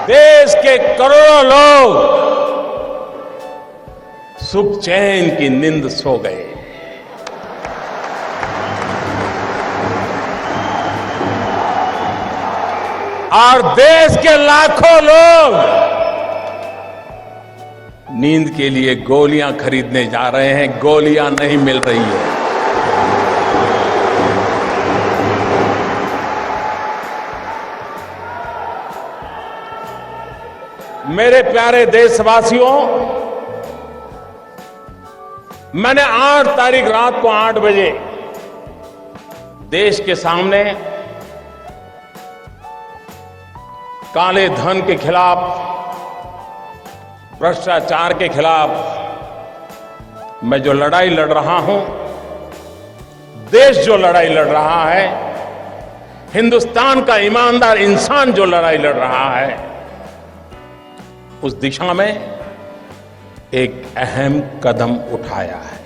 देश के करोड़ों लोग सुख चैन की नींद सो गए। और देश के लाखों लोग नींद के लिए गोलियां खरीदने जा रहे हैं, गोलियां नहीं मिल रही है। मेरे प्यारे देशवासियों, मैंने 8 तारीख रात को 8 बजे देश के सामने काले धन के खिलाफ, भ्रष्टाचार के खिलाफ मैं जो लड़ाई लड़ रहा हूं, देश जो लड़ाई लड़ रहा है, हिंदुस्तान का ईमानदार इंसान जो लड़ाई लड़ रहा है, उस दिशा में एक अहम कदम उठाया है।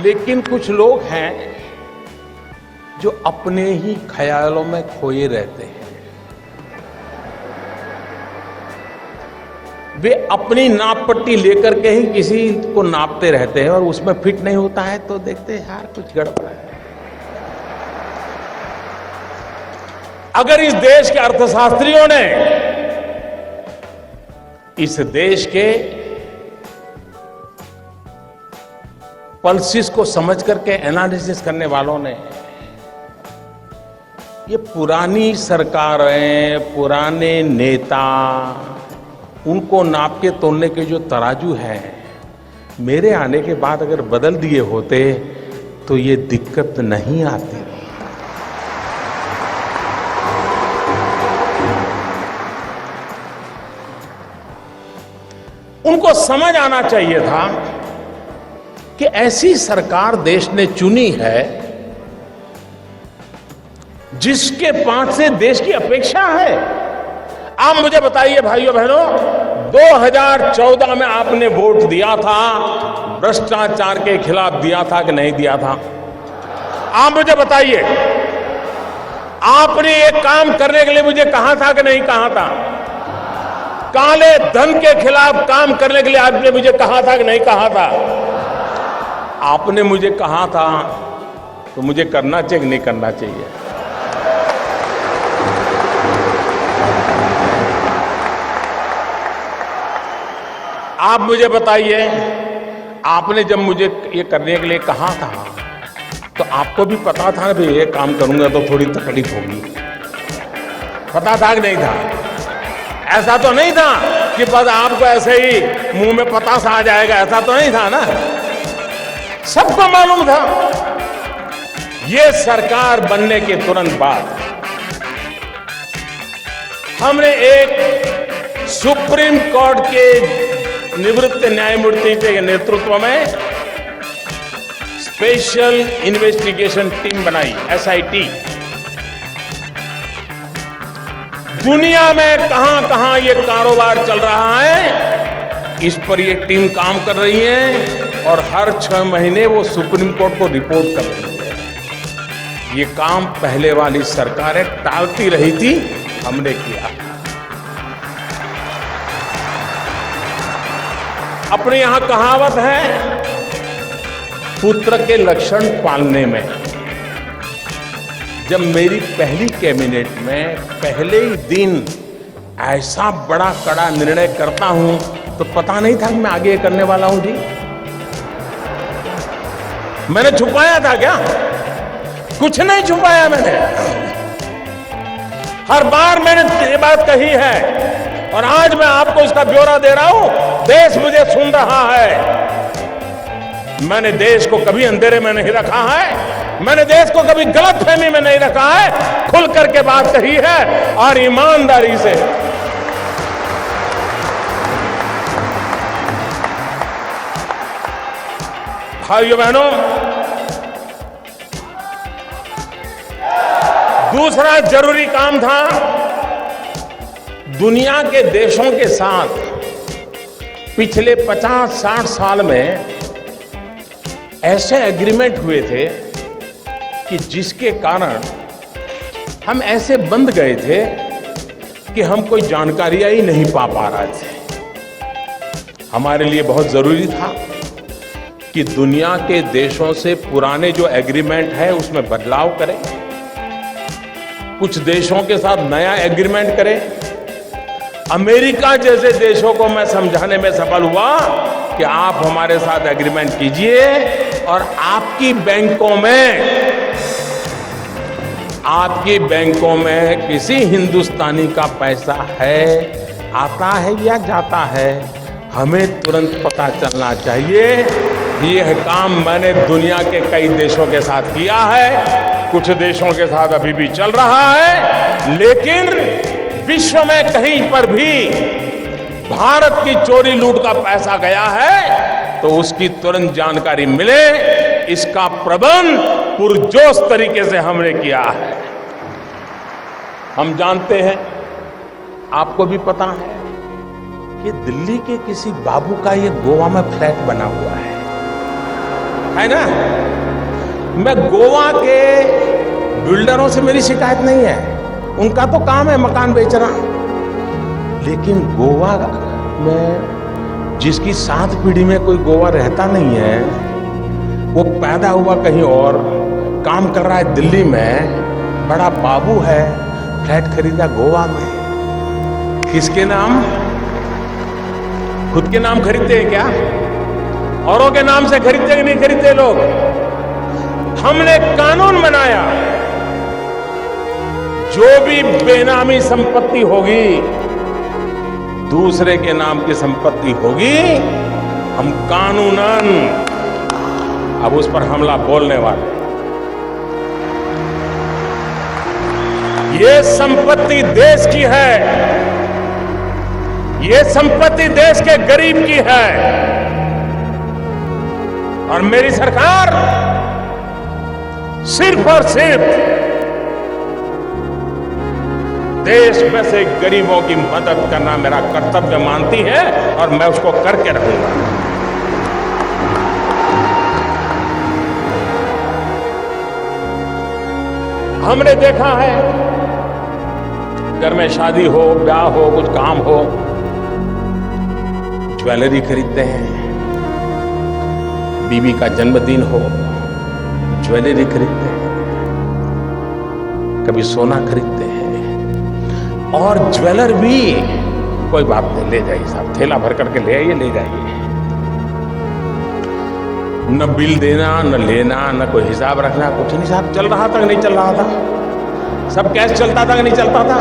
लेकिन कुछ लोग हैं जो अपने ही ख्यालों में खोए रहते हैं। वे अपनी नाप पट्टी लेकर के ही किसी को नापते रहते हैं और उसमें फिट नहीं होता है तो देखते हैं यार कुछ गड़बड़ है। अगर इस देश के अर्थशास्त्रियों ने, इस देश के पल्सिस को समझ करके एनालिसिस करने वालों ने, ये पुरानी सरकारें, पुराने नेता, उनको नाप के तोलने के जो तराजू हैं, मेरे आने के बाद अगर बदल दिए होते तो ये दिक्कत नहीं आती। उनको समझ आना चाहिए था कि ऐसी सरकार देश ने चुनी है जिसके पास से देश की अपेक्षा है। आप मुझे बताइए भाइयों बहनों, 2014 में आपने वोट दिया था, भ्रष्टाचार के खिलाफ दिया था कि नहीं दिया था? आप मुझे बताइए, आपने एक काम करने के लिए मुझे कहा था कि नहीं कहा था? काले धन के खिलाफ काम करने के लिए आपने मुझे कहा था कि नहीं कहा था? आपने मुझे कहा था तो मुझे करना चाहिए कि नहीं करना चाहिए? आप मुझे बताइए, आपने जब मुझे ये करने के लिए कहा था तो आपको भी पता था ना भाई ये काम करूंगा तो थोड़ी तकलीफ होगी? पता था कि नहीं था? ऐसा तो नहीं था कि बस आपको ऐसे ही मुंह में पतासा आ जाएगा, ऐसा तो नहीं था ना? सबको मालूम था। ये सरकार बनने के तुरंत बाद हमने एक सुप्रीम कोर्ट के निवृत्त न्यायमूर्ति के नेतृत्व में स्पेशल इन्वेस्टिगेशन टीम बनाई, SIT। दुनिया में कहां कहां ये कारोबार चल रहा है, इस पर ये टीम काम कर रही है और हर 6 महीने वो सुप्रीम कोर्ट को रिपोर्ट कर रही है। ये काम पहले वाली सरकारें टालती रही थी, हमने किया। अपने यहां कहावत है, पुत्र के लक्षण पालने में। जब मेरी पहली कैबिनेट में पहले ही दिन ऐसा बड़ा कड़ा निर्णय करता हूं तो पता नहीं था कि मैं आगे करने वाला हूं जी। मैंने छुपाया था क्या? कुछ नहीं छुपाया मैंने। हर बार मैंने ये बात कही है और आज मैं आपको इसका ब्यौरा दे रहा हूं। देश मुझे सुन रहा है। मैंने देश को कभी अंधेरे में नहीं रखा है, मैंने देश को कभी गलतफहमी में नहीं रखा है। खुल करके बात कही है और ईमानदारी से। भाइयों बहनों, दूसरा जरूरी काम था, दुनिया के देशों के साथ पिछले 50-60 साल में ऐसे एग्रीमेंट हुए थे कि जिसके कारण हम ऐसे बंद गए थे कि हम कोई जानकारियां ही नहीं पा रहे थे। हमारे लिए बहुत जरूरी था कि दुनिया के देशों से पुराने जो एग्रीमेंट है उसमें बदलाव करें, कुछ देशों के साथ नया एग्रीमेंट करें। अमेरिका जैसे देशों को मैं समझाने में सफल हुआ कि आप हमारे साथ एग्रीमेंट कीजिए और आपकी बैंकों में किसी हिंदुस्तानी का पैसा है, आता है या जाता है, हमें तुरंत पता चलना चाहिए। यह काम मैंने दुनिया के कई देशों के साथ किया है, कुछ देशों के साथ अभी भी चल रहा है, लेकिन विश्व में कहीं पर भी भारत की चोरी लूट का पैसा गया है तो उसकी तुरंत जानकारी मिले, इसका प्रबंध पुरजोश तरीके से हमने किया है। हम जानते हैं, आपको भी पता है कि दिल्ली के किसी बाबू का ये गोवा में फ्लैट बना हुआ है ना। मैं गोवा के बिल्डरों से मेरी शिकायत नहीं है, उनका तो काम है मकान बेचना, लेकिन गोवा में जिसकी 7 पीढ़ी में कोई गोवा रहता नहीं है, वो पैदा हुआ कहीं और, काम कर रहा है दिल्ली में, बड़ा बाबू है, फ्लैट खरीदा गोवा में। किसके नाम? खुद के नाम खरीदते हैं क्या? औरों के नाम से खरीदते कि नहीं खरीदते लोग? हमने कानून बनाया, जो भी बेनामी संपत्ति होगी, दूसरे के नाम की संपत्ति होगी, हम कानूनन अब उस पर हमला बोलने वाले। ये संपत्ति देश की है, ये संपत्ति देश के गरीब की है, और मेरी सरकार सिर्फ और सिर्फ देश में से गरीबों की मदद करना मेरा कर्तव्य मानती है, और मैं उसको करके रहूंगा। हमने देखा है, घर में शादी हो, ब्याह हो, कुछ काम हो, ज्वेलरी खरीदते हैं, बीवी का जन्मदिन हो, ज्वेलरी खरीदते हैं, कभी सोना खरीदते हैं, और ज्वेलर भी कोई बात नहीं, ले जाइए साहब, थैला भर करके ले आइए, ले जाइए, न बिल देना, न लेना, न कोई हिसाब रखना, कुछ नहीं साहब। चल रहा था कि नहीं चल रहा था? सब कैश चलता था कि नहीं चलता था?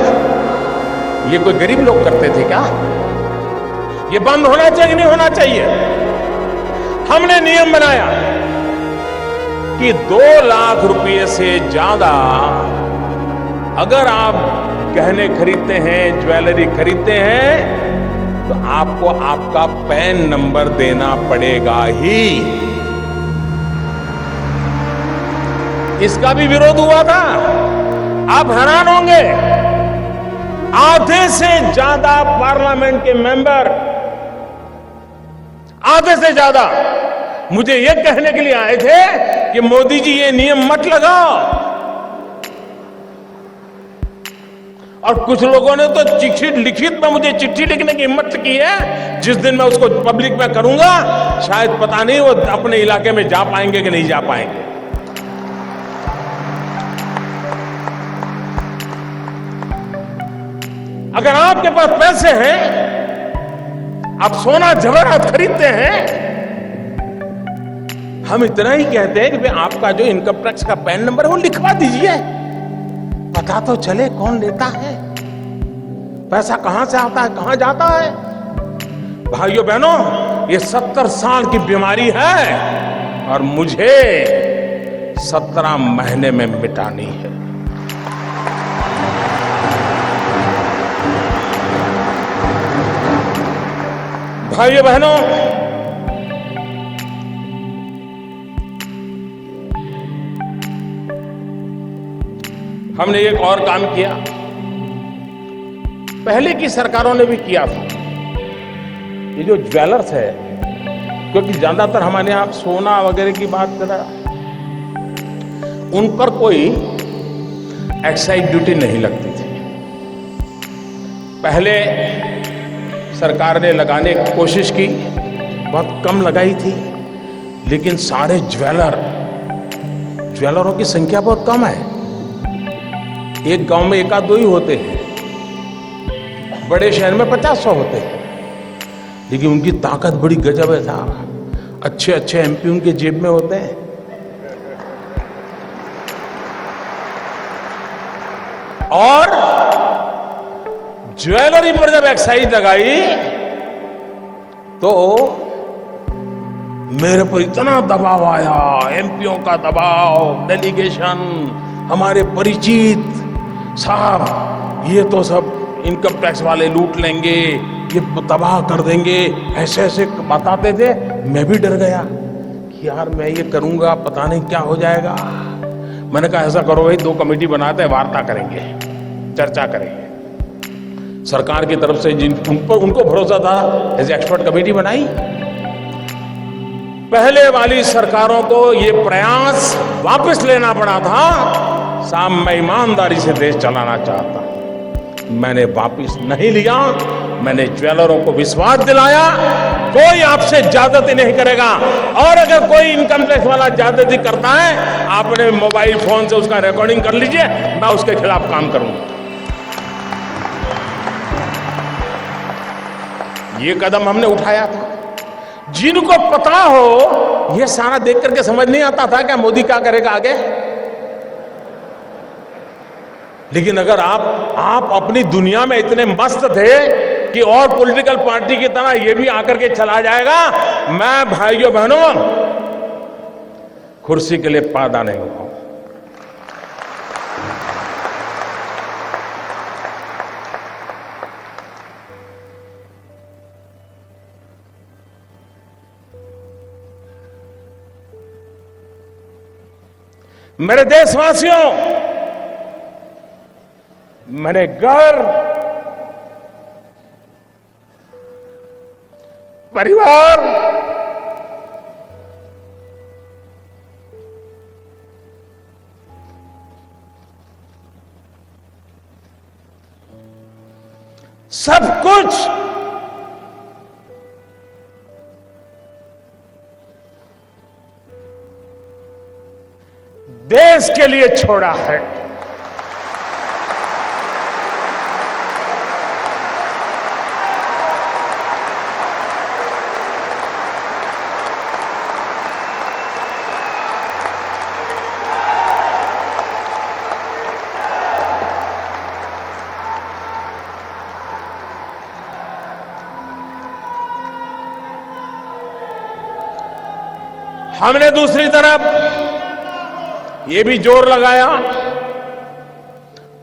ये कोई गरीब लोग करते थे क्या? ये बंद होना चाहिए कि नहीं होना चाहिए? हमने नियम बनाया कि 2 लाख रुपए से ज्यादा अगर आप गहने खरीदते हैं, ज्वेलरी खरीदते हैं, तो आपको आपका पैन नंबर देना पड़ेगा ही। इसका भी विरोध हुआ था। आप हैरान होंगे, आधे से ज्यादा पार्लियामेंट के मेंबर, आधे से ज्यादा मुझे यह कहने के लिए आए थे कि मोदी जी ये नियम मत लगाओ, और कुछ लोगों ने तो चिट्ठी लिखित में मुझे चिट्ठी लिखने की हिम्मत की है। जिस दिन मैं उसको पब्लिक में करूंगा, शायद पता नहीं वो अपने इलाके में जा पाएंगे कि नहीं जा पाएंगे। अगर आपके पास पैसे हैं, आप सोना जवाहरात खरीदते हैं, हम इतना ही कहते हैं कि भाई आपका जो इनकम टैक्स का पैन नंबर है वो लिखवा दीजिए, पता तो चले कौन लेता है, पैसा कहां से आता है, कहां जाता है। भाइयों बहनों, ये 70 साल की बीमारी है और मुझे 17 महीने में मिटानी है। भाइयों बहनों, हमने एक और काम किया, पहले की सरकारों ने भी किया था। ये जो ज्वेलर्स है, क्योंकि ज्यादातर हमारे यहां सोना वगैरह की बात करा, उन पर कोई एक्साइज ड्यूटी नहीं लगती थी। पहले सरकार ने लगाने की कोशिश की, बहुत कम लगाई थी, लेकिन सारे ज्वेलरों की संख्या बहुत कम है। एक गांव में एक आध दो ही होते हैं, बड़े शहर में 50-100 होते हैं, लेकिन उनकी ताकत बड़ी गजब है साहब। अच्छे अच्छे एमपी उनके जेब में होते हैं। और ज्वेलरी पर जब एक्साइज लगाई तो मेरे पर इतना दबाव आया, एमपीओ का दबाव, डेलीगेशन, हमारे परिचित, साहब ये तो सब इनकम टैक्स वाले लूट लेंगे, ये तबाह कर देंगे, ऐसे ऐसे बताते थे। मैं भी डर गया कि यार मैं ये करूंगा पता नहीं क्या हो जाएगा। मैंने कहा ऐसा करो भाई, 2 कमेटी बनाते हैं, वार्ता करेंगे, चर्चा करेंगे। सरकार की तरफ से उनको भरोसा था, ऐसे एक्सपर्ट कमेटी बनाई। पहले वाली सरकारों को ये प्रयास वापस लेना पड़ा था। साहब मैं ईमानदारी से देश चलाना चाहता हूं, मैंने वापस नहीं लिया। मैंने ज्वेलरों को विश्वास दिलाया कोई आपसे ज्यादती नहीं करेगा, और अगर कोई इनकम टैक्स वाला ज्यादती करता है, आपने मोबाइल फोन से उसका रिकॉर्डिंग कर लीजिए, मैं उसके खिलाफ काम करूंगा। ये कदम हमने उठाया था। जिनको पता हो, ये सारा देख करके समझ नहीं आता था क्या मोदी क्या करेगा आगे। लेकिन अगर आप अपनी दुनिया में इतने मस्त थे कि और पॉलिटिकल पार्टी की तरह ये भी आकर के चला जाएगा, मैं भाइयों बहनों कुर्सी के लिए पैदा नहीं हुआ। मेरे देशवासियों, मैंने घर, परिवार, सब कुछ देश के लिए छोड़ा है। हमने दूसरी तरफ ये भी जोर लगाया।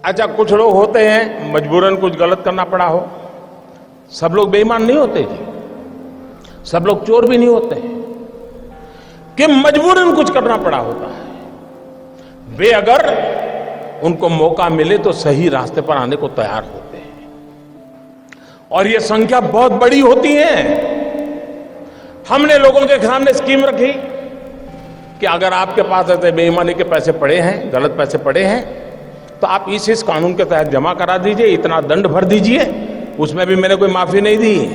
अच्छा, कुछ लोग होते हैं मजबूरन कुछ गलत करना पड़ा हो। सब लोग बेईमान नहीं होते जी, सब लोग चोर भी नहीं होते कि मजबूरन कुछ करना पड़ा होता है। वे अगर उनको मौका मिले तो सही रास्ते पर आने को तैयार होते हैं, और ये संख्या बहुत बड़ी होती है। हमने लोगों के सामने स्कीम रखी कि अगर आपके पास ऐसे बेईमानी के पैसे पड़े हैं, गलत पैसे पड़े हैं, तो आप इस कानून के तहत जमा करा दीजिए, इतना दंड भर दीजिए। उसमें भी मैंने कोई माफी नहीं दी।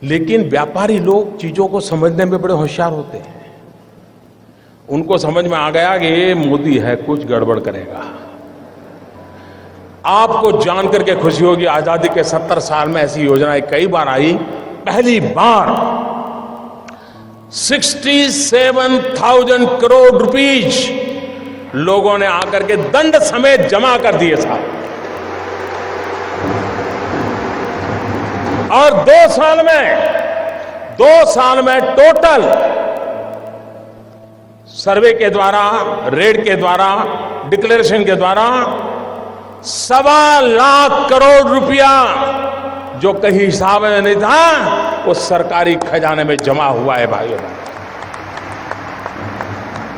लेकिन व्यापारी लोग चीजों को समझने में बड़े होशियार होते हैं। उनको समझ में आ गया कि ये मोदी है, कुछ गड़बड़ करेगा। आपको जानकर के खुशी होगी, आजादी के 70 साल में ऐसी योजनाएं कई बार आई। पहली बार 67,000 करोड़ रुपीज लोगों ने आकर के दंड समेत जमा कर दिए साहब। और 2 साल में टोटल सर्वे के द्वारा, रेड के द्वारा, डिक्लेरेशन के द्वारा 1.25 लाख करोड़ रुपया जो कहीं हिसाब में नहीं था, वो सरकारी खजाने में जमा हुआ है भाइयों।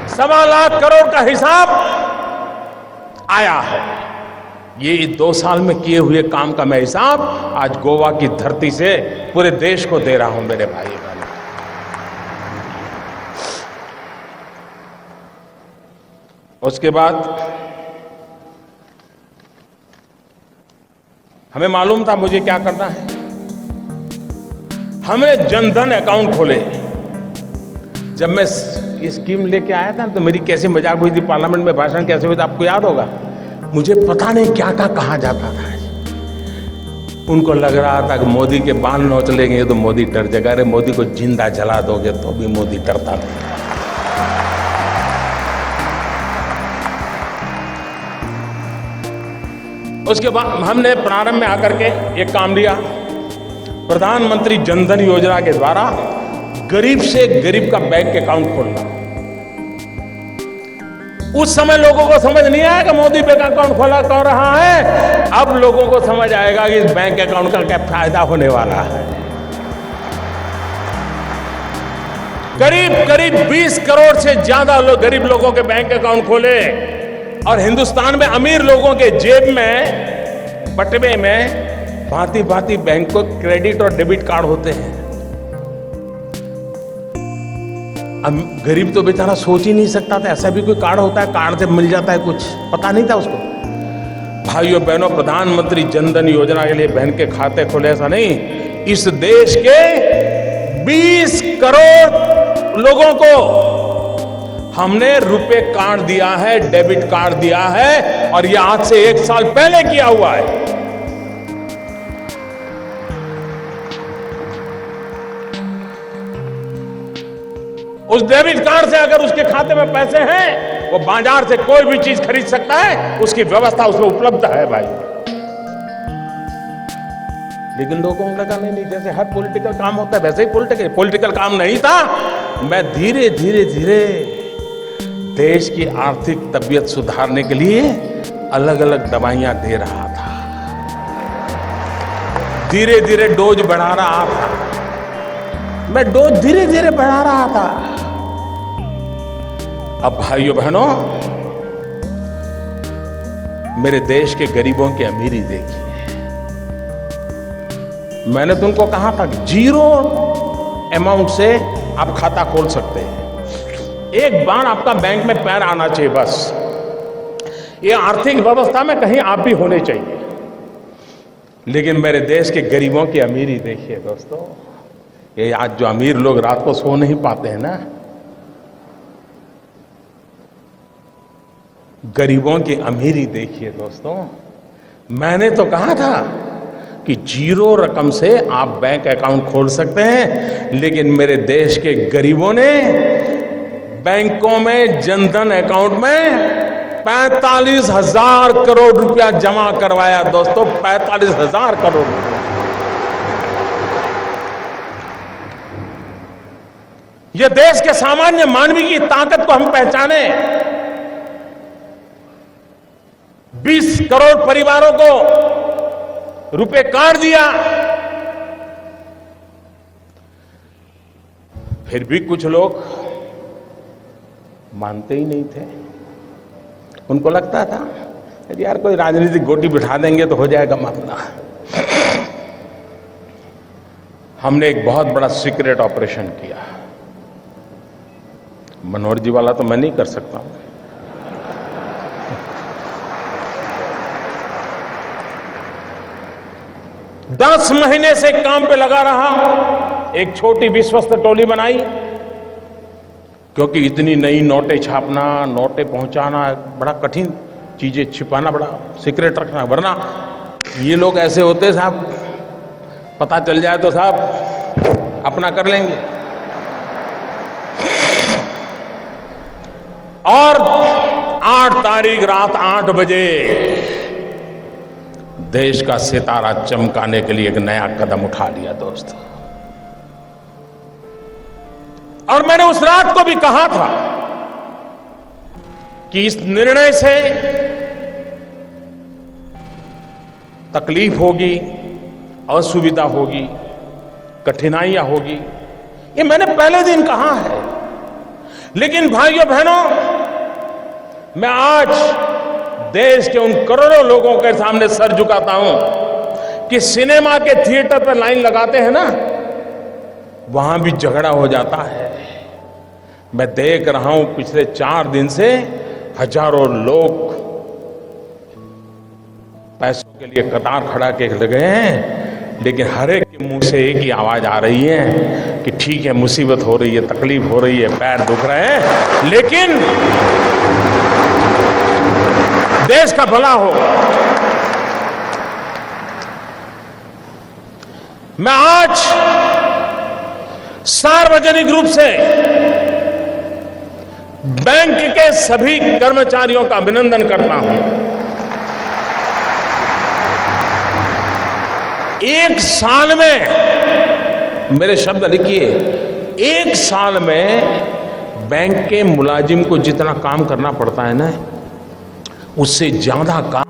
1.25 लाख करोड़ का हिसाब आया है। ये 2 साल में किए हुए काम का मैं हिसाब आज गोवा की धरती से पूरे देश को दे रहा हूं मेरे भाई बहन। उसके बाद हमें मालूम था मुझे क्या करना है। हमने जनधन अकाउंट खोले। जब मैं ये स्कीम लेके आया था तो मेरी कैसी मजाक हुई थी, पार्लियामेंट में भाषण कैसे हुआ था आपको याद होगा। मुझे पता नहीं क्या क्या कहा जाता था। उनको लग रहा था कि मोदी के बाल नोच लेंगे तो मोदी डर जाएगा। अरे मोदी को जिंदा जला दोगे तो भी मोदी डरता नहीं। उसके बाद हमने प्रारंभ में आकर के एक काम लिया, प्रधानमंत्री जनधन योजना के द्वारा गरीब से गरीब का बैंक अकाउंट खोलना। उस समय लोगों को समझ नहीं आया कि मोदी बैंक अकाउंट खोला कर रहा है। अब लोगों को समझ आएगा कि इस बैंक अकाउंट का क्या फायदा होने वाला है। करीब करीब 20 करोड़ से ज्यादा गरीब लोगों के बैंक अकाउंट खोले और हिंदुस्तान में अमीर लोगों के जेब में बटवे में भांति भांति बैंक को क्रेडिट और डेबिट कार्ड होते हैं। गरीब तो बेचारा सोच ही नहीं सकता था ऐसा भी कोई कार्ड होता है, कार्ड से मिल जाता है कुछ, पता नहीं था उसको। भाइयों बहनों, प्रधानमंत्री जनधन योजना के लिए बहन के खाते खोले ऐसा नहीं, इस देश के 20 करोड़ लोगों को हमने रुपए कार्ड दिया है, डेबिट कार्ड दिया है, और यह आज से 1 साल पहले किया हुआ है। उस डेबिट कार्ड से अगर उसके खाते में पैसे हैं, वो बाजार से कोई भी चीज खरीद सकता है, उसकी व्यवस्था उसमें उपलब्ध है भाई। लेकिन लोगों को लगा नहीं, जैसे हर पॉलिटिकल काम होता है वैसे ही पॉलिटिकल काम नहीं था। मैं धीरे धीरे धीरे देश की आर्थिक तबीयत सुधारने के लिए अलग अलग दवाइयां दे रहा था, धीरे धीरे डोज बढ़ा रहा था। मैं डोज धीरे धीरे बढ़ा रहा था। अब भाइयों बहनों, मेरे देश के गरीबों की अमीरी देखिए। मैंने तुमको कहा था कि 0 अमाउंट से आप खाता खोल सकते हैं। एक बार आपका बैंक में पैर आना चाहिए बस। ये आर्थिक व्यवस्था में कहीं आप भी होने चाहिए। लेकिन मेरे देश के गरीबों की अमीरी देखिए दोस्तों। ये आज जो अमीर लोग रात को सो नहीं पाते हैं ना, गरीबों की अमीरी देखिए दोस्तों। मैंने तो कहा था कि 0 रकम से आप बैंक अकाउंट खोल सकते हैं, लेकिन मेरे देश के गरीबों ने बैंकों में जनधन अकाउंट में 45,000 करोड़ रुपया जमा करवाया दोस्तों। 45,000 करोड़ रुपया। यह देश के सामान्य मानवी की ताकत को हम पहचाने। 20 करोड़ परिवारों को रुपए कार्ड दिया। फिर भी कुछ लोग मानते ही नहीं थे। उनको लगता था यार कोई राजनीतिक गोटी बिठा देंगे तो हो जाएगा मामला। हमने एक बहुत बड़ा सीक्रेट ऑपरेशन किया। मनोहर जी वाला तो मैं नहीं कर सकता हूं। दस महीने से काम पे लगा रहा। एक छोटी विश्वस्त टोली बनाई, क्योंकि इतनी नई नोटें छापना, नोटें पहुंचाना बड़ा कठिन, चीजें छिपाना बड़ा सीक्रेट रखना, वरना ये लोग ऐसे होते साहब, पता चल जाए तो साहब अपना कर लेंगे। और 8 तारीख रात 8 बजे देश का सितारा चमकाने के लिए एक नया कदम उठा लिया दोस्तों। और मैंने उस रात को भी कहा था कि इस निर्णय से तकलीफ होगी, असुविधा होगी, कठिनाइयां होगी, ये मैंने पहले दिन कहा है। लेकिन भाइयों बहनों, मैं आज देश के उन करोड़ों लोगों के सामने सर झुकाता हूं कि सिनेमा के थिएटर पर लाइन लगाते हैं ना, वहां भी झगड़ा हो जाता है। मैं देख रहा हूं पिछले 4 दिन से हजारों लोग पैसों के लिए कतार खड़ा के लगे हैं, लेकिन हर एक के मुंह से एक ही आवाज आ रही है कि ठीक है, मुसीबत हो रही है, तकलीफ हो रही है, पैर दुख रहे हैं, लेकिन देश का भला हो। मैं आज सार्वजनिक रूप से बैंक के सभी कर्मचारियों का अभिनंदन करता हूं। एक साल में, मेरे शब्द लिखिए, एक साल में बैंक के मुलाजिम को जितना काम करना पड़ता है ना, उससे ज्यादा काम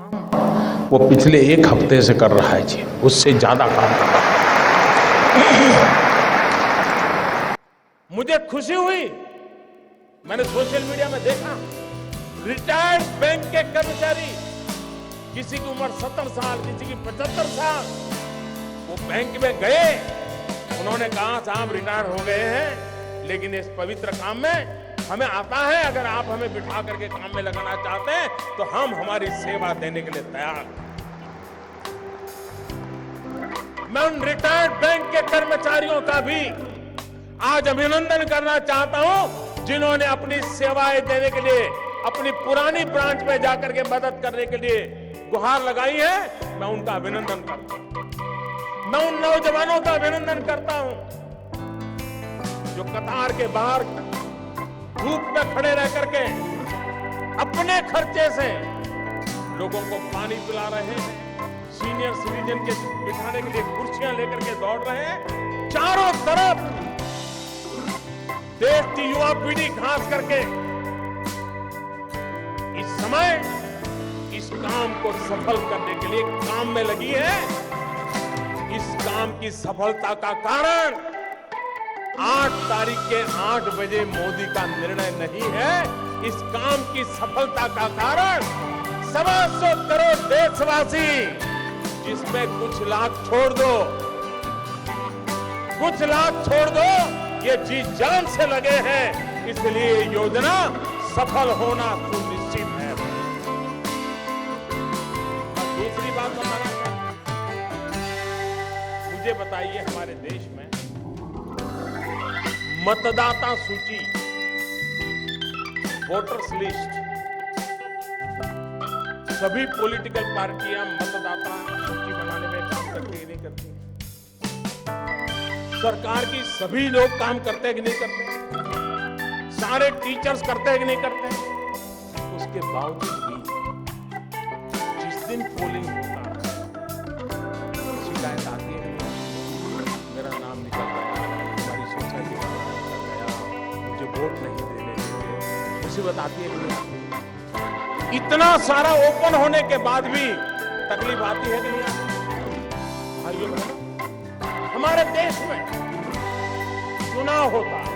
वो पिछले एक हफ्ते से कर रहा है जी, उससे ज्यादा काम कर रहा है। मुझे खुशी हुई, मैंने सोशल मीडिया में देखा, रिटायर्ड बैंक के कर्मचारी, किसी की उम्र 70 साल, किसी की 75 साल, वो बैंक में गए, उन्होंने कहा साहब रिटायर हो गए हैं, लेकिन इस पवित्र काम में हमें आता है, अगर आप हमें बिठा करके काम में लगाना चाहते हैं तो हम हमारी सेवा देने के लिए तैयार हैं। मैं उन रिटायर्ड बैंक के कर्मचारियों का भी आज अभिनंदन करना चाहता हूं, जिन्होंने अपनी सेवाएं देने के लिए अपनी पुरानी ब्रांच में जाकर के मदद करने के लिए गुहार लगाई है। मैं उनका अभिनंदन करता हूं। मैं उन नौजवानों का अभिनंदन करता हूं जो कतार के बाहर धूप में खड़े रह करके अपने खर्चे से लोगों को पानी पिला रहे हैं, सीनियर सिटीजन के बिठाने के लिए कुर्सियां लेकर के दौड़ रहे हैं। चारों तरफ देश की युवा पीढ़ी खास करके इस समय इस काम को सफल करने के लिए काम में लगी है। इस काम की सफलता का कारण 8 तारीख के 8 बजे मोदी का निर्णय नहीं है। इस काम की सफलता का कारण 125 करोड़ देशवासी, जिसमें कुछ लाख छोड़ दो, ये जी जान से लगे हैं, इसलिए योजना सफल होना सुनिश्चित है। दूसरी बात बताना चाहता, मुझे बताइए, हमारे देश में मतदाता सूची, वोटर्स लिस्ट, सभी पॉलिटिकल पार्टियां मतदाता सूची बनाने में काम करती है नहीं करती? सरकार की सभी लोग काम करते हैं कि नहीं करते? सारे टीचर्स करते हैं कि नहीं करते? उसके बावजूद भी जिस दिन पोलिंग होता है, शिकायत आती है, मेरा नाम निकल गया, हमारी सोसाइटी का नाम निकल गया, मुझे वोट नहीं देने देंगे, मुसीबत आती है कि नहीं आती? इतना सारा ओपन होने के बाद भी तकलीफ आती है कि नहीं आती? भाइयों बहनों, हमारे देश में चुनाव होता है,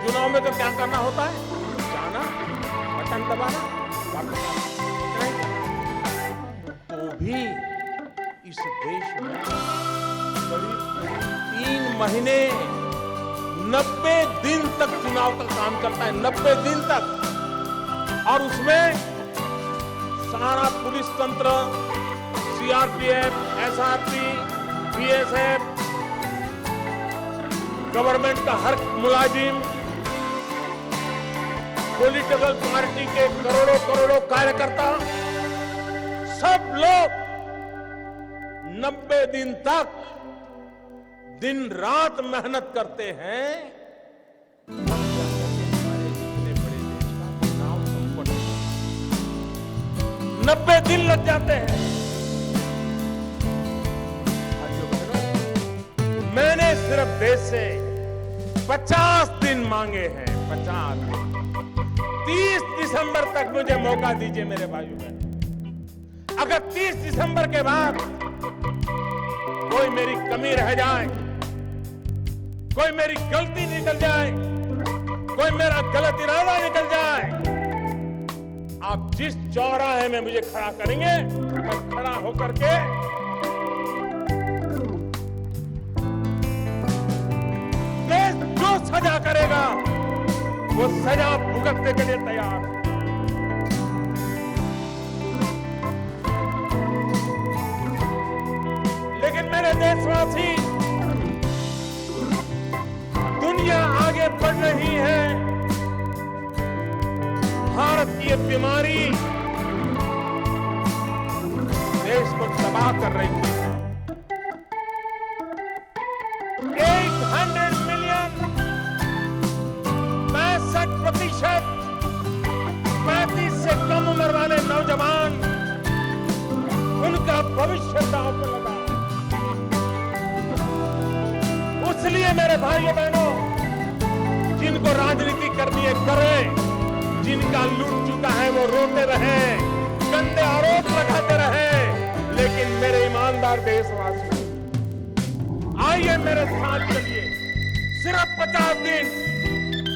चुनाव में तो क्या करना होता है? जाना, बटन दबाना, वापस आना। तो भी इस देश में करीब 3 महीने 90 दिन तक चुनाव का काम करता है, 90 दिन तक। और उसमें सारा पुलिस तंत्र, सीआरपीएफ, एसआरपी, बीएसएफ, गवर्नमेंट का हर मुलाजिम, पॉलिटिकल पार्टी के करोड़ों करोड़ों कार्यकर्ता, सब लोग 90 दिन तक दिन रात मेहनत करते हैं। हमारे इतने बड़े देश का चुनाव संपन्न, 90 दिन लग जाते हैं। मैंने सिर्फ देश से 50 दिन मांगे हैं, 50 दिन। 30 दिसंबर तक मुझे मौका दीजिए मेरे भाइयों बहनों। अगर 30 दिसंबर के बाद कोई मेरी कमी रह जाए, कोई मेरी गलती निकल जाए, कोई मेरा गलत इरादा निकल जाए, आप जिस चौराहे में मुझे खड़ा करेंगे, मैं खड़ा होकर के जो सजा करेगा वो सजा भुगतने के लिए तैयार है। देशवासी, दुनिया आगे बढ़ रही है, भारत की ये बीमारी देश को तबाह कर रही है। 800 मिलियन 65% 35 से कम उम्र वाले नौजवान, उनका भविष्य दांव पर लगा। इसलिए मेरे भाइयों बहनों, जिनको राजनीति करनी है करें, जिनका लूट चुका है वो रोते रहे, गंदे आरोप लगाते रहे, लेकिन मेरे ईमानदार देशवासियों, आइए मेरे साथ चलिए। सिर्फ 50 दिन,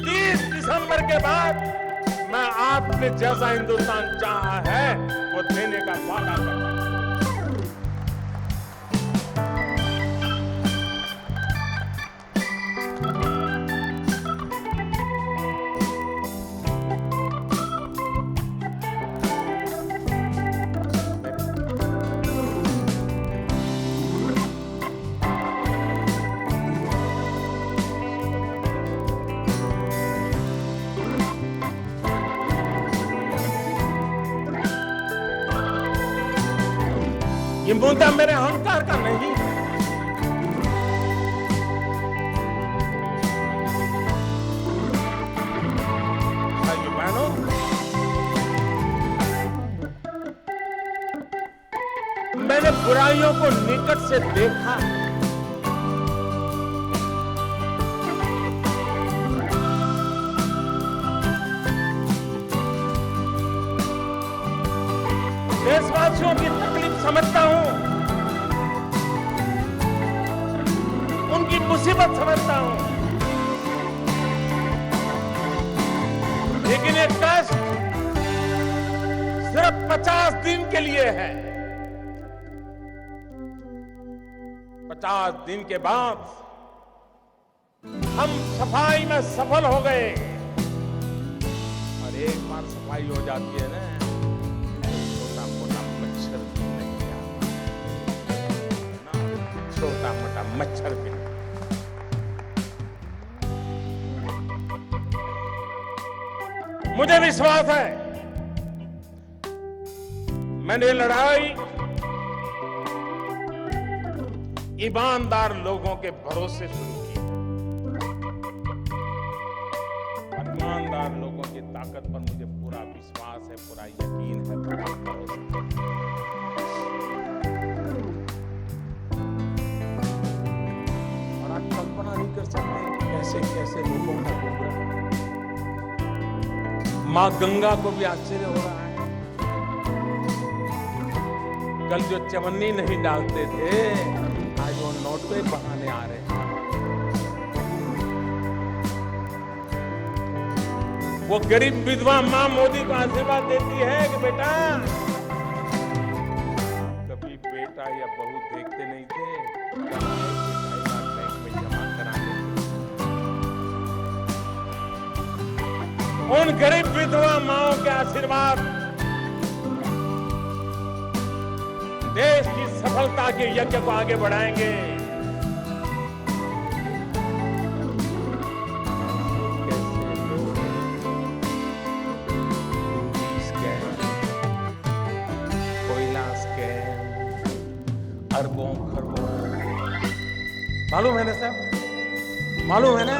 30 दिसंबर के बाद मैं आपने जैसा हिंदुस्तान चाहा है वो देने का वादा करता हूं। ये मुद्दा मेरे अहंकार का नहीं है। भाइयों बहनों, मैंने बुराइयों को निकट से देखा, देशवासियों की तकलीफ समझता हूं, उनकी मुसीबत समझता हूं, लेकिन ये कष्ट सिर्फ 50 दिन के लिए है। 50 दिन के बाद हम सफाई में सफल हो गए, और एक बार सफाई हो जाती है ना, छोटा मोटा मच्छर भी। मुझे विश्वास है, मैंने लड़ाई ईमानदार लोगों के भरोसे शुरू की। ईमानदार लोगों की ताकत पर मुझे पूरा विश्वास है, पूरा यकीन है, पूरा भरोसा है। कल्पना नहीं कर सकते कैसे कैसे लोगों का गुजरा। मां गंगा को भी आश्चर्य हो रहा है, कल जो चवन्नी नहीं डालते थे, आज वो नोट पे बहाने आ रहे हैं। वो गरीब विधवा मां मोदी को आशीर्वाद देती है कि बेटा, कभी बेटा या बहू देखते नहीं थे, उन गरीब विधवा माओं के आशीर्वाद देश की सफलता के यज्ञ को आगे बढ़ाएंगे। कोयला स्कैम, अरबों खरबों, मालूम है ना साहब, मालूम है ना?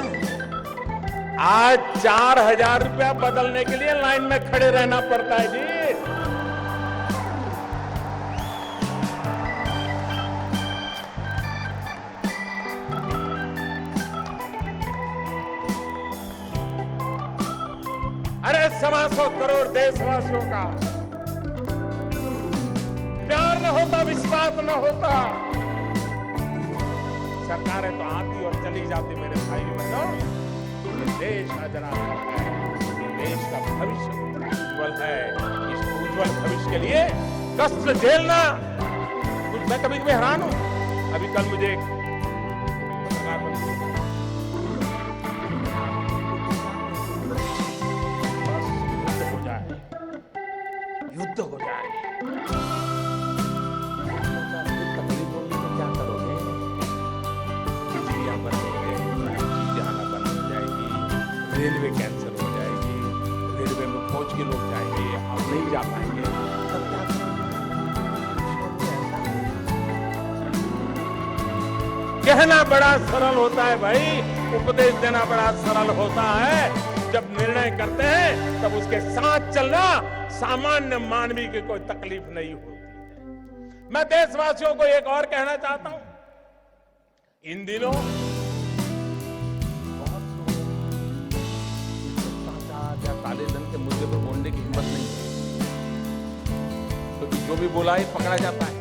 आज 4000 रुपया बदलने के लिए लाइन में खड़े रहना पड़ता है जी। अरे 125 करोड़ देशवासियों का प्यार न होता, विश्वास न होता, सरकारें तो आती और चली जाती। मेरे भाई बहनों, देश अजरा है, देश का भविष्य उज्जवल है। इस उज्जवल भविष्य के लिए कष्ट झेलना, मैं कभी कभी हैरान हूं। अभी कल मुझे एक पत्रकार युद्ध हो जाए, तकलीफ होगी तो क्या करोगे? रेलवे कैंसिल हो जाएगी, रेलवे में फौज के लोग जाएंगे, आप नहीं जा पाएंगे, तब क्या करेंगे? कहना बड़ा सरल होता है भाई, उपदेश देना बड़ा सरल होता है। जब निर्णय करते हैं तब उसके साथ चलना सामान्य मानवी की कोई तकलीफ नहीं होती। मैं देशवासियों को एक और कहना चाहता हूं, इन दिनों बहुत भ्रष्टाचार या काले धन के मुद्दे पर बोलने की हिम्मत नहीं है, क्योंकि जो भी बोला है पकड़ा जाता है।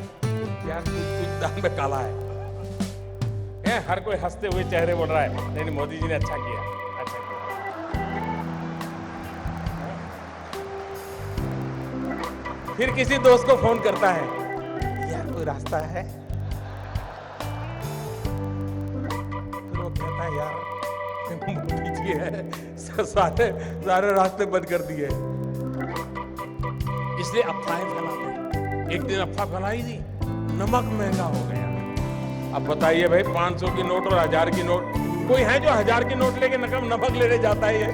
यार कुछ दान में काला है। हर कोई हंसते हुए चेहरे बोल रहा है, नहीं मोदी जी ने अच्छा किया, अच्छा किया। फिर किसी दोस्त को फोन करता है, यार कोई रास्ता है? फिर वो कहता है, यार मोदी जी है, सारे रास्ते बंद कर दिए। इसलिए अफवाहें फैलाते। एक दिन अफवाह फैलाई थी, नमक महंगा हो गया। अब बताइए भाई, 500 की नोट और 1000 की नोट, कोई है जो 1000 की नोट लेके नमक लेने जाता है?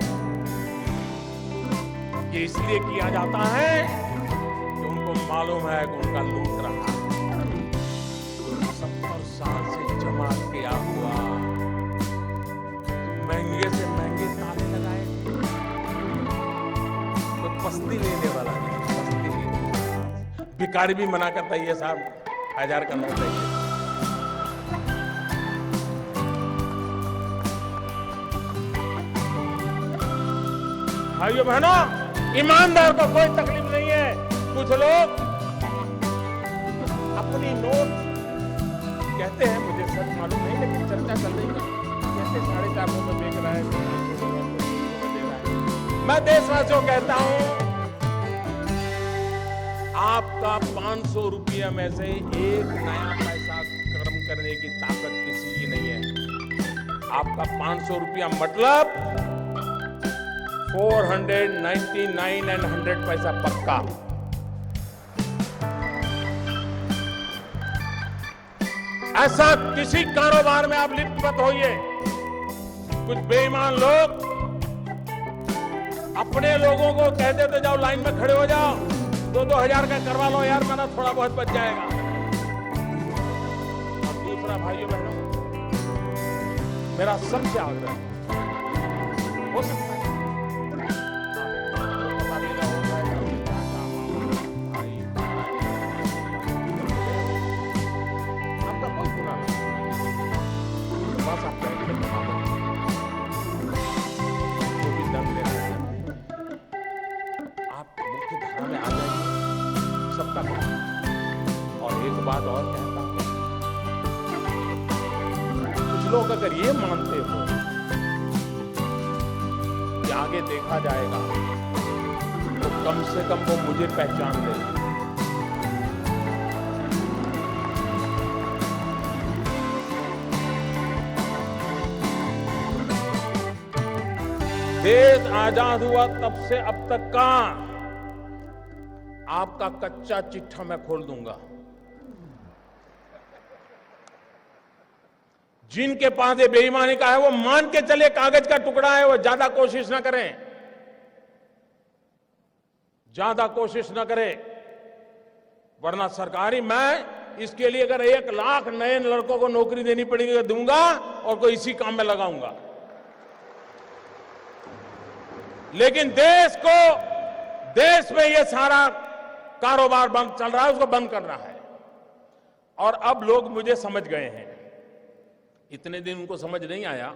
ये इसलिए किया जाता है कि उनको मालूम है कि उनका लूट रहा है। 70 साल से जमा किया हुआ महंगे से महंगे ताले लगाए, तो पस्ती लेने वाला नहीं, पस्ती लेने वाला। भिखारी भी मना करता है, ये साहब 1000 का नोट है। भाइयों बहनों, ईमानदार को कोई तकलीफ नहीं है। कुछ लोग अपनी नोट कहते हैं, मुझे सच मालूम नहीं, लेकिन चर्चा चल रही है, कहते 450 में बेच रहा है, दे रहा है। मैं देशवासियों कहता हूं, आपका 500 रुपया में से एक नया पैसा कर्म करने की ताकत किसी की नहीं है। आपका 500 रुपया मतलब 499 एंड 100 पैसा पक्का। ऐसा किसी कारोबार में आप लिप्त मत होइए। कुछ बेईमान लोग अपने लोगों को कहते थे, जाओ लाइन में खड़े हो जाओ, 2-2000 का करवा लो यार, मेरा थोड़ा बहुत बच जाएगा। और दूसरा, भाइयों बहनों, मेरा सबसे आग्रह हो सकता है और एक बात और कहता हूं, कुछ लोग अगर ये मानते हो कि आगे देखा जाएगा, तो कम से कम वो मुझे पहचान ले। देश आजाद हुआ तब से अब तक का आपका कच्चा चिट्ठा मैं खोल दूंगा। जिनके पास ये बेईमानी का है, वो मान के चले कागज का टुकड़ा है, वो ज्यादा कोशिश ना करें, ज्यादा कोशिश ना करें, वरना सरकारी मैं इसके लिए अगर 1 लाख नए लड़कों को नौकरी देनी पड़ेगी तो दूंगा, और कोई इसी काम में लगाऊंगा। लेकिन देश में ये सारा कारोबार बंद चल रहा है, उसको बंद करना है। और अब लोग मुझे समझ गए हैं। इतने दिन उनको समझ नहीं आया,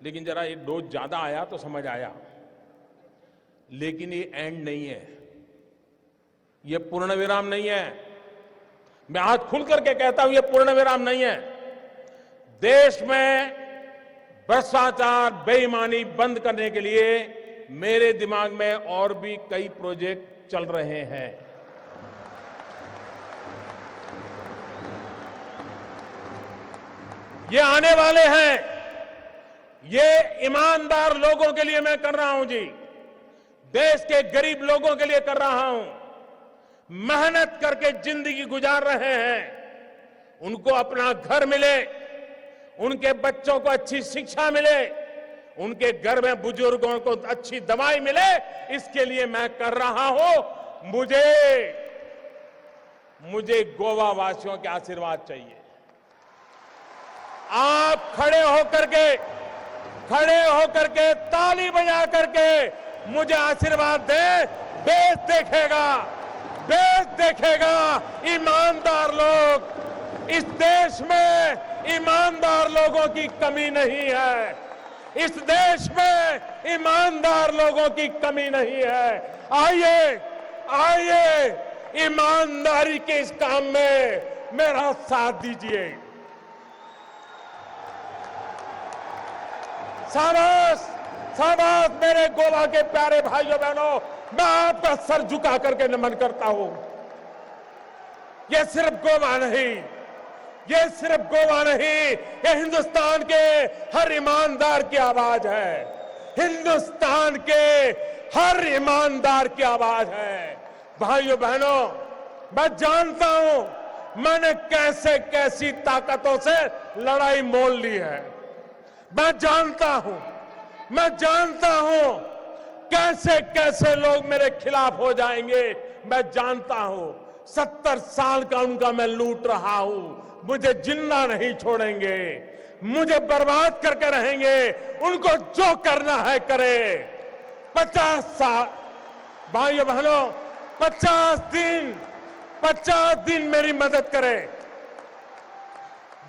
लेकिन जरा ये डोज ज्यादा आया तो समझ आया। लेकिन ये एंड नहीं है, ये पूर्ण विराम नहीं है। मैं आज खुल करके कहता हूं, ये पूर्ण विराम नहीं है। देश में भ्रष्टाचार, बेईमानी बंद करने के लिए मेरे दिमाग में और भी कई प्रोजेक्ट चल रहे हैं। ये आने वाले हैं। ये ईमानदार लोगों के लिए मैं कर रहा हूं जी, देश के गरीब लोगों के लिए कर रहा हूं। मेहनत करके जिंदगी गुजार रहे हैं, उनको अपना घर मिले, उनके बच्चों को अच्छी शिक्षा मिले, उनके घर में बुजुर्गों को अच्छी दवाई मिले, इसके लिए मैं कर रहा हूं। मुझे गोवा वासियों के आशीर्वाद चाहिए। आप खड़े होकर के ताली बजा करके मुझे आशीर्वाद दें। देश देखेगा ईमानदार लोग। इस देश में ईमानदार लोगों की कमी नहीं है। इस देश में ईमानदार लोगों की कमी नहीं है। आइए ईमानदारी के इस काम में मेरा साथ दीजिए। शाबाश मेरे गोवा के प्यारे भाइयों बहनों, मैं आपका सर झुका करके नमन करता हूं। ये सिर्फ गोवा नहीं, ये हिंदुस्तान के हर ईमानदार की आवाज है। हिंदुस्तान के हर ईमानदार की आवाज है। भाइयों बहनों, मैं जानता हूं मैंने कैसी ताकतों से लड़ाई मोल ली है। मैं जानता हूं कैसे लोग मेरे खिलाफ हो जाएंगे। मैं जानता हूं 70 साल का उनका मैं लूट रहा हूं। मुझे जिंदा नहीं छोड़ेंगे, मुझे बर्बाद करके रहेंगे। उनको जो करना है करे। 50 साल भाइयों बहनों, 50 दिन मेरी मदद करे।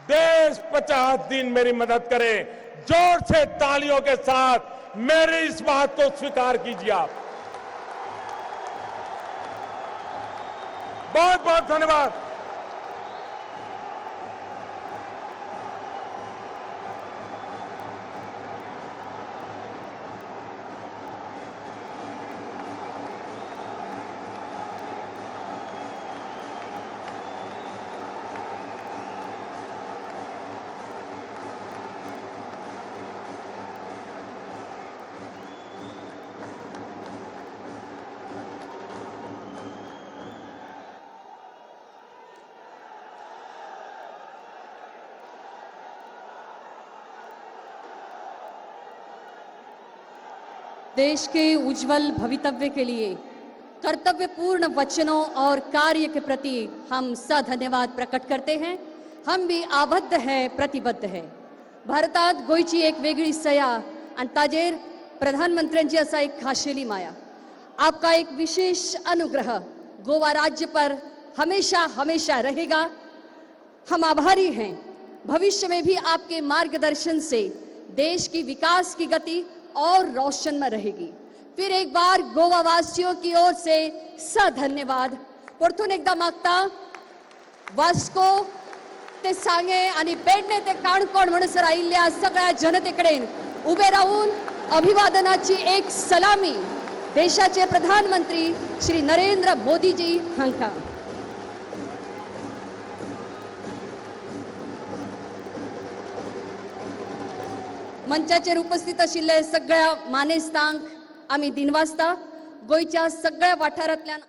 देश 50 दिन मेरी मदद करे। जोर से तालियों के साथ मेरी इस बात को स्वीकार कीजिए आप। बहुत बहुत धन्यवाद। देश के उज्जवल भवितव्य के लिए कर्तव्यपूर्ण वचनों और कार्य के प्रति हम सधन्यवाद प्रकट करते हैं। हम भी आबद्ध है, प्रतिबद्ध है। भारतात गोयची एक वेगळी सया आणि ताजेर प्रधानमंत्र्यांची असा एक खाशेली माया। आपका एक विशेष अनुग्रह गोवा राज्य पर हमेशा हमेशा रहेगा। हम आभारी हैं। भविष्य में भी आपके मार्गदर्शन से देश की विकास की गति और रोशन में रहेगी। फिर एक बार गोवा वासियों की ओर से सधन्यवाद। परतून एकदा मागता वास्को ते सांगे आणि पेडणे ते काणकोण म्हणसर आयिल्ल्या सगळ्या जनतेकडेन उभे राहून अभिवादनाची एक सलामी देशाचे प्रधानमंत्री श्री नरेंद्र मोदीजी हांकां। मंचाचेर उपस्थित आशिल्ले सगळ्या मानेस्तांक आमी दिनवासता गोयच्या सगळ्या वाठारांतल्यान